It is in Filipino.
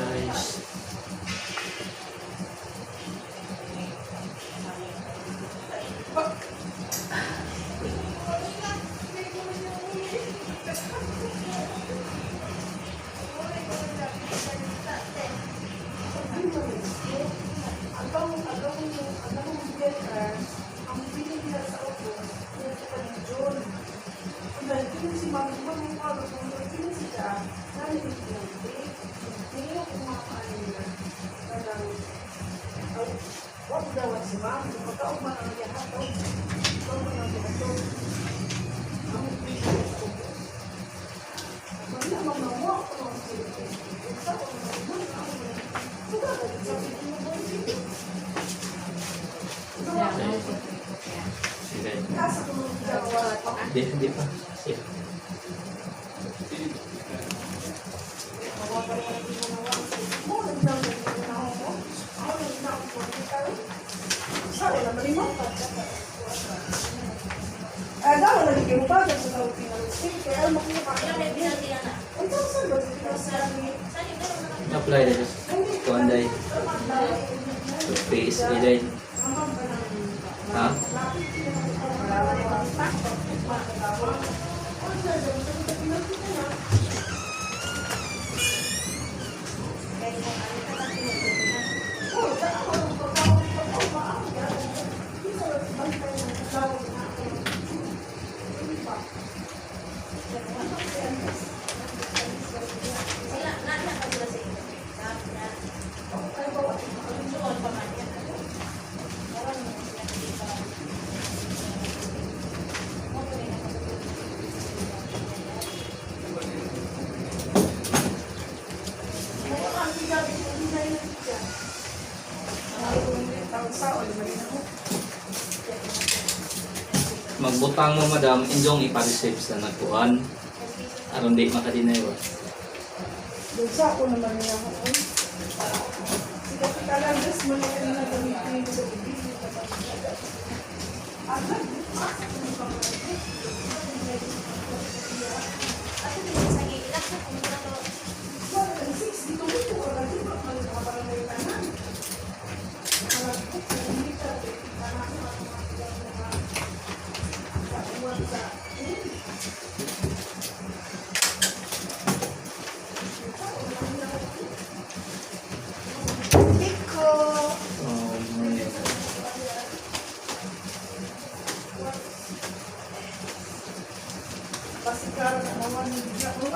guys. Hindi pa. Daw lagi kayo ba sa tawag pinag-sip kaya alam mo kung paano yan. Ito sa ba Apply na just kuanday. Face iday. Ha? Magbutang mo madam, injong ipa-receive sa nagkuhan. Aron di makadinay ba? Doon sa ako naman niya ako. Sige, talagas mo na yung nagamitin sa ibig. Kasi karang naman, hindi ako